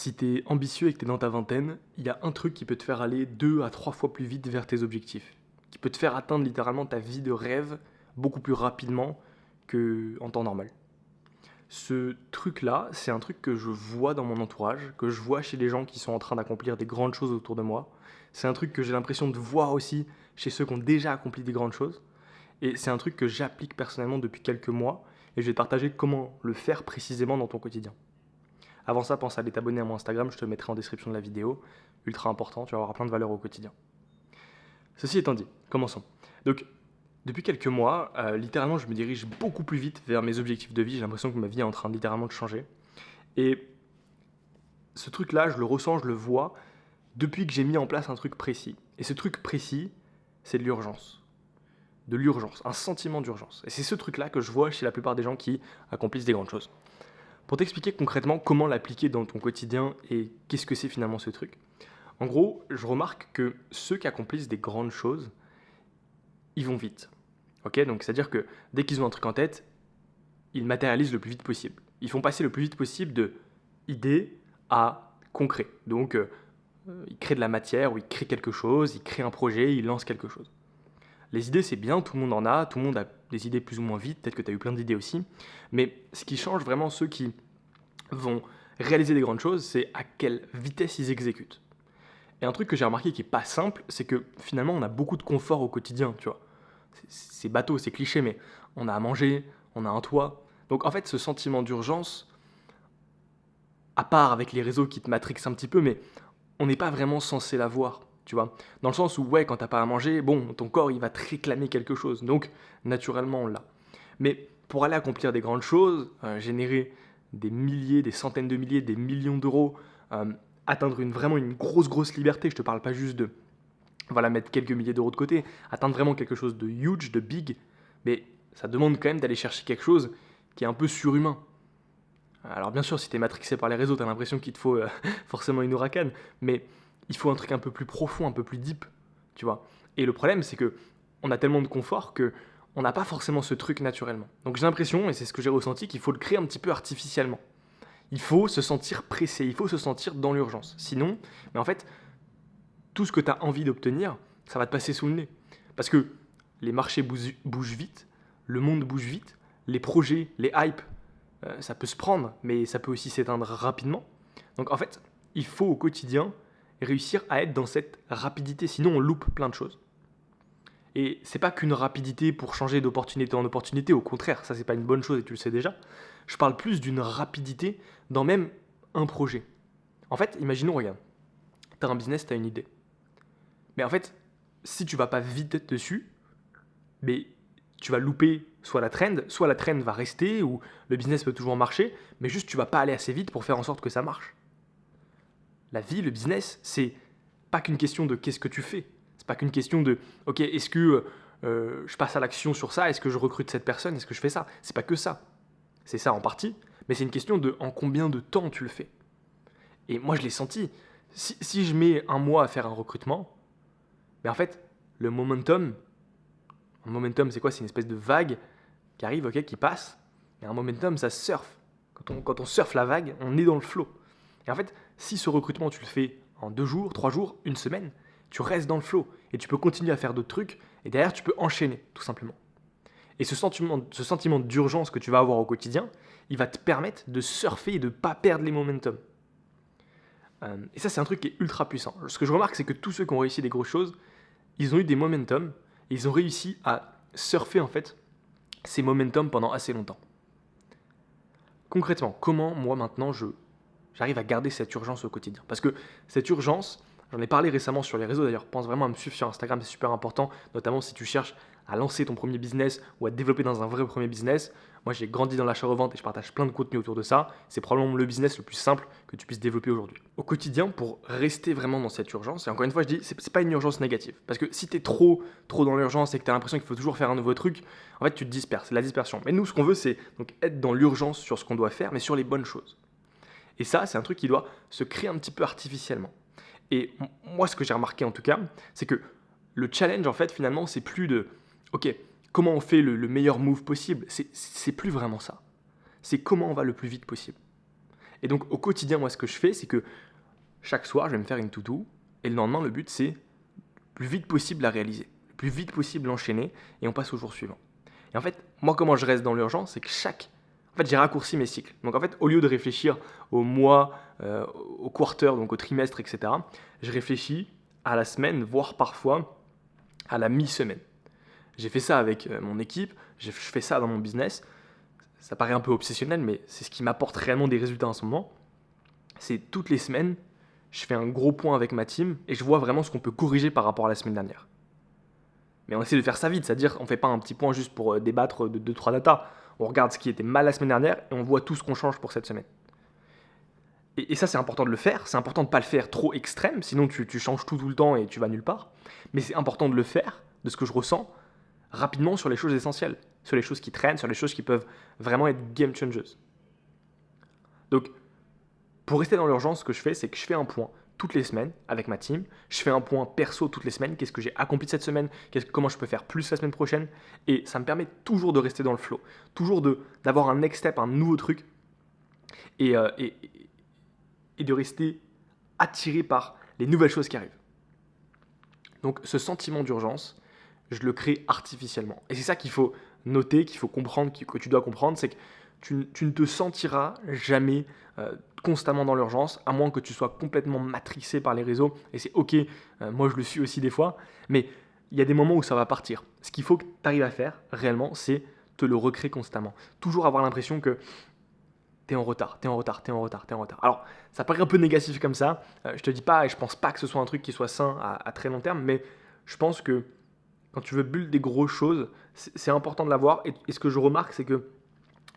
Si tu es ambitieux et que tu es dans ta vingtaine, il y a un truc qui peut te faire aller 2 à 3 fois plus vite vers tes objectifs, qui peut te faire atteindre littéralement ta vie de rêve beaucoup plus rapidement qu'en temps normal. Ce truc-là, c'est un truc que je vois dans mon entourage, que je vois chez les gens qui sont en train d'accomplir des grandes choses autour de moi. C'est un truc que j'ai l'impression de voir aussi chez ceux qui ont déjà accompli des grandes choses. Et c'est un truc que j'applique personnellement depuis quelques mois et je vais te partager comment le faire précisément dans ton quotidien. Avant ça, pense à aller t'abonner à mon Instagram, je te le mettrai en description de la vidéo. Ultra important, tu vas avoir plein de valeurs au quotidien. Ceci étant dit, commençons. Donc, depuis quelques mois, littéralement, je me dirige beaucoup plus vite vers mes objectifs de vie. J'ai l'impression que ma vie est en train littéralement de changer. Et ce truc-là, je le ressens, je le vois depuis que j'ai mis en place un truc précis. Et ce truc précis, c'est de l'urgence. De l'urgence, un sentiment d'urgence. Et c'est ce truc-là que je vois chez la plupart des gens qui accomplissent des grandes choses. Pour t'expliquer concrètement comment l'appliquer dans ton quotidien et qu'est-ce que c'est finalement ce truc. En gros, je remarque que ceux qui accomplissent des grandes choses, ils vont vite. Ok, donc c'est-à-dire que dès qu'ils ont un truc en tête, ils matérialisent le plus vite possible. Ils font passer le plus vite possible de idée à concret. Donc, ils créent de la matière ou ils créent quelque chose, ils créent un projet, ils lancent quelque chose. Les idées, c'est bien, tout le monde en a, tout le monde a des idées plus ou moins vite, peut-être que tu as eu plein d'idées aussi, mais ce qui change vraiment ceux qui vont réaliser des grandes choses, c'est à quelle vitesse ils exécutent. Et un truc que j'ai remarqué qui est pas simple, c'est que finalement on a beaucoup de confort au quotidien, tu vois. C'est bateau, c'est cliché, mais on a à manger, on a un toit. Donc en fait, ce sentiment d'urgence, à part avec les réseaux qui te matrixent un petit peu, mais on n'est pas vraiment censé l'avoir, tu vois. Dans le sens où, ouais, quand t'as pas à manger, bon, ton corps, il va te réclamer quelque chose. Donc, naturellement, on l'a. Mais pour aller accomplir des grandes choses, générer des milliers, des centaines de milliers, des millions d'euros, atteindre vraiment une grosse liberté, je te parle pas juste de, voilà, mettre quelques milliers d'euros de côté, atteindre vraiment quelque chose de huge, de big, mais ça demande quand même d'aller chercher quelque chose qui est un peu surhumain. Alors bien sûr, si tu es matrixé par les réseaux, tu as l'impression qu'il te faut forcément une huracane, mais il faut un truc un peu plus profond, un peu plus deep, tu vois. Et le problème, c'est que on a tellement de confort que on n'a pas forcément ce truc naturellement. Donc j'ai l'impression, et c'est ce que j'ai ressenti, qu'il faut le créer un petit peu artificiellement. Il faut se sentir pressé, il faut se sentir dans l'urgence. Sinon, mais en fait, tout ce que tu as envie d'obtenir, ça va te passer sous le nez. Parce que les marchés bougent vite, le monde bouge vite, les projets, les hypes, ça peut se prendre, mais ça peut aussi s'éteindre rapidement. Donc en fait, il faut au quotidien réussir à être dans cette rapidité, sinon on loupe plein de choses. Et c'est pas qu'une rapidité pour changer d'opportunité en opportunité, au contraire, ça c'est pas une bonne chose et tu le sais déjà. Je parle plus d'une rapidité dans même un projet. En fait, imaginons, regarde, tu as un business, tu as une idée. Mais en fait, si tu vas pas vite dessus, mais tu vas louper soit la trend va rester, ou le business peut toujours marcher, mais juste tu vas pas aller assez vite pour faire en sorte que ça marche. La vie, le business, c'est pas qu'une question de qu'est-ce que tu fais. C'est pas qu'une question de ok, est-ce que je passe à l'action sur ça, est-ce que je recrute cette personne, est-ce que je fais ça. C'est pas que ça. C'est ça en partie, mais c'est une question de en combien de temps tu le fais. Et moi je l'ai senti. Si je mets un mois à faire un recrutement, mais en fait, le momentum, un momentum c'est quoi? C'est une espèce de vague qui arrive, ok, qui passe. Et un momentum, ça surfe. Quand on surfe la vague, on est dans le flow. Et en fait, si ce recrutement, tu le fais en 2 jours, 3 jours, une semaine, tu restes dans le flow. Et tu peux continuer à faire d'autres trucs. Et derrière, tu peux enchaîner, tout simplement. Et ce sentiment d'urgence que tu vas avoir au quotidien, il va te permettre de surfer et de ne pas perdre les momentum. Et ça, c'est un truc qui est ultra puissant. Ce que je remarque, c'est que tous ceux qui ont réussi des grosses choses, ils ont eu des momentum. Et ils ont réussi à surfer, en fait, ces momentum pendant assez longtemps. Concrètement, comment moi maintenant j'arrive à garder cette urgence au quotidien? Parce que cette urgence, j'en ai parlé récemment sur les réseaux d'ailleurs, pense vraiment à me suivre sur Instagram, c'est super important, notamment si tu cherches à lancer ton premier business ou à te développer dans un vrai premier business. Moi j'ai grandi dans l'achat-revente et je partage plein de contenu autour de ça. C'est probablement le business le plus simple que tu puisses développer aujourd'hui. Au quotidien, pour rester vraiment dans cette urgence, et encore une fois je dis, c'est pas une urgence négative. Parce que si tu es trop dans l'urgence et que tu as l'impression qu'il faut toujours faire un nouveau truc, en fait tu te disperses, c'est la dispersion. Mais nous ce qu'on veut c'est donc être dans l'urgence sur ce qu'on doit faire, mais sur les bonnes choses. Et ça, c'est un truc qui doit se créer un petit peu artificiellement. Et moi, ce que j'ai remarqué en tout cas, c'est que le challenge, en fait, finalement, c'est plus de ok, comment on fait le meilleur move possible. C'est plus vraiment ça. C'est comment on va le plus vite possible. Et donc au quotidien, moi ce que je fais, c'est que chaque soir, je vais me faire une to-do et le lendemain, le but c'est le plus vite possible à réaliser, le plus vite possible enchaîner et on passe au jour suivant. Et en fait, moi comment je reste dans l'urgence, c'est que en fait, j'ai raccourci mes cycles. Donc en fait, au lieu de réfléchir au mois, au quarter, donc au trimestre, etc., je réfléchis à la semaine, voire parfois à la mi-semaine. J'ai fait ça avec mon équipe, je fais ça dans mon business. Ça paraît un peu obsessionnel, mais c'est ce qui m'apporte réellement des résultats en ce moment. C'est toutes les semaines, je fais un gros point avec ma team et je vois vraiment ce qu'on peut corriger par rapport à la semaine dernière. Mais on essaie de faire ça vite, c'est-à-dire on ne fait pas un petit point juste pour débattre de 2-3 datas. On regarde ce qui était mal la semaine dernière et on voit tout ce qu'on change pour cette semaine. Et ça, c'est important de le faire. C'est important de ne pas le faire trop extrême, sinon tu changes tout le temps et tu vas nulle part. Mais c'est important de le faire, de ce que je ressens, rapidement sur les choses essentielles, sur les choses qui traînent, sur les choses qui peuvent vraiment être game changers. Donc, pour rester dans l'urgence, ce que je fais, c'est que je fais un point toutes les semaines avec ma team. Je fais un point perso toutes les semaines. Qu'est-ce que j'ai accompli cette semaine? Comment je peux faire plus la semaine prochaine? Et ça me permet toujours de rester dans le flow, toujours d'avoir un next step, un nouveau truc, et de rester attiré par les nouvelles choses qui arrivent. Donc ce sentiment d'urgence, je le crée artificiellement. Et c'est ça qu'il faut noter, qu'il faut comprendre, que tu dois comprendre, c'est que tu ne te sentiras jamais constamment dans l'urgence, à moins que tu sois complètement matrixé par les réseaux. Et c'est ok, moi je le suis aussi des fois, mais il y a des moments où ça va partir. Ce qu'il faut que tu arrives à faire réellement, c'est te le recréer constamment. Toujours avoir l'impression que t'es en retard. Alors, ça paraît un peu négatif comme ça. Je te dis pas, et je pense pas que ce soit un truc qui soit sain à très long terme, mais je pense que quand tu veux build des grosses choses, c'est important de l'avoir. Et ce que je remarque, c'est que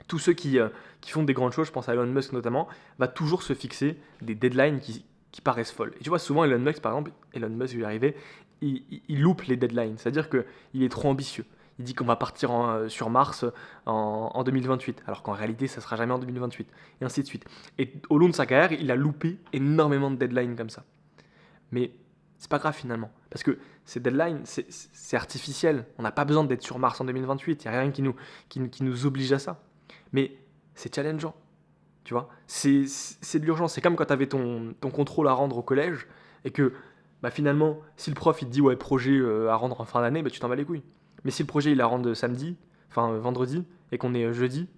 tous ceux qui font des grandes choses, je pense à Elon Musk notamment, va toujours se fixer des deadlines qui paraissent folles. Et tu vois, souvent Elon Musk, par exemple, je vais y arriver, il loupe les deadlines. C'est-à-dire qu'il est trop ambitieux. Il dit qu'on va partir sur Mars en 2028, alors qu'en réalité, ça ne sera jamais en 2028, et ainsi de suite. Et au long de sa carrière, il a loupé énormément de deadlines comme ça. Mais c'est pas grave finalement, parce que ces deadlines, c'est artificiel. On n'a pas besoin d'être sur Mars en 2028, il n'y a rien qui nous oblige à ça. Mais c'est challengeant, tu vois. C'est de l'urgence. C'est comme quand tu avais ton contrôle à rendre au collège, et que finalement, si le prof il te dit ouais, projet à rendre en fin d'année, tu t'en bats les couilles. Mais si le projet il la rend samedi, vendredi, et qu'on est jeudi,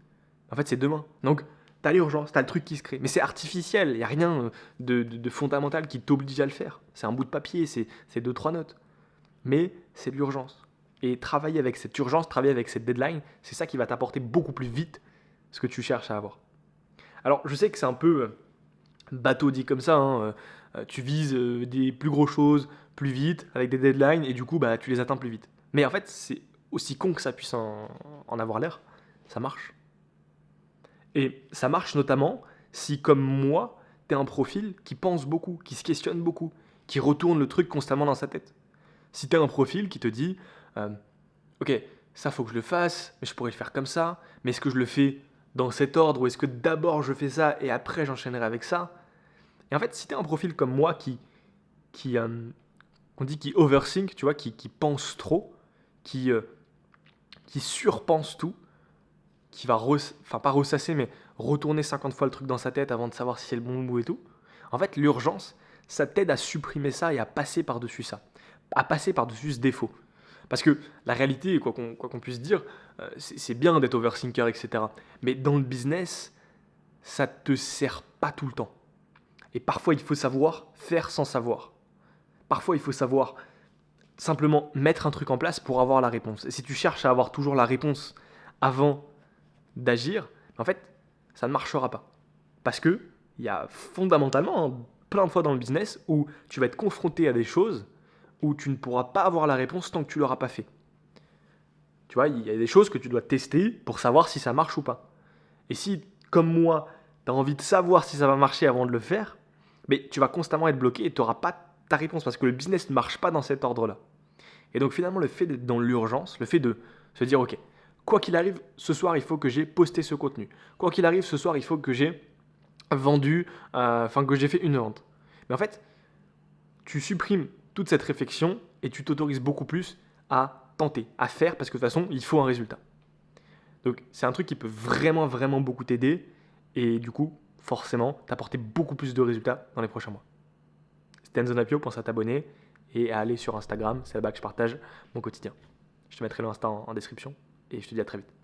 en fait c'est demain. Donc t'as l'urgence, t'as le truc qui se crée. Mais c'est artificiel, il n'y a rien de fondamental qui t'oblige à le faire. C'est un bout de papier, c'est 2-3 notes. Mais c'est de l'urgence. Et travailler avec cette urgence, travailler avec cette deadline, c'est ça qui va t'apporter beaucoup plus vite ce que tu cherches à avoir. Alors je sais que c'est un peu bateau dit comme ça, hein, tu vises des plus grosses choses plus vite avec des deadlines et du coup tu les atteins plus vite. Mais en fait, c'est aussi con que ça puisse en avoir l'air, ça marche. Et ça marche notamment si, comme moi, tu es un profil qui pense beaucoup, qui se questionne beaucoup, qui retourne le truc constamment dans sa tête. Si tu es un profil qui te dit ok, ça faut que je le fasse, mais je pourrais le faire comme ça, mais est-ce que je le fais dans cet ordre ou est-ce que d'abord je fais ça et après j'enchaînerai avec ça? Et en fait, si tu es un profil comme moi on dit qui overthink, tu vois, qui pense trop, qui surpense tout, qui va, pas ressasser, mais retourner 50 fois le truc dans sa tête avant de savoir si c'est le bon mot et tout. En fait, l'urgence, ça t'aide à supprimer ça et à passer par-dessus ça, à passer par-dessus ce défaut. Parce que la réalité, quoi qu'on puisse dire, c'est bien d'être overthinker, etc. Mais dans le business, ça ne te sert pas tout le temps. Et parfois, il faut savoir faire sans savoir. Parfois, il faut savoir simplement mettre un truc en place pour avoir la réponse. Et si tu cherches à avoir toujours la réponse avant d'agir, en fait, ça ne marchera pas. Parce qu'il y a fondamentalement plein de fois dans le business où tu vas être confronté à des choses où tu ne pourras pas avoir la réponse tant que tu ne l'auras pas fait. Tu vois, il y a des choses que tu dois tester pour savoir si ça marche ou pas. Et si, comme moi, tu as envie de savoir si ça va marcher avant de le faire, mais tu vas constamment être bloqué et tu n'auras pas ta réponse parce que le business ne marche pas dans cet ordre-là. Et donc finalement, le fait d'être dans l'urgence, le fait de se dire, ok, quoi qu'il arrive, ce soir, il faut que j'ai posté ce contenu. Quoi qu'il arrive, ce soir, il faut que j'ai vendu, que j'ai fait une vente. Mais en fait, tu supprimes toute cette réflexion et tu t'autorises beaucoup plus à tenter, à faire, parce que de toute façon, il faut un résultat. Donc, c'est un truc qui peut vraiment, vraiment beaucoup t'aider. Et du coup, forcément t'apporter beaucoup plus de résultats dans les prochains mois. C'était Enzo Napio, pense à t'abonner et à aller sur Instagram, c'est là-bas que je partage mon quotidien. Je te mettrai l'Insta en description et je te dis à très vite.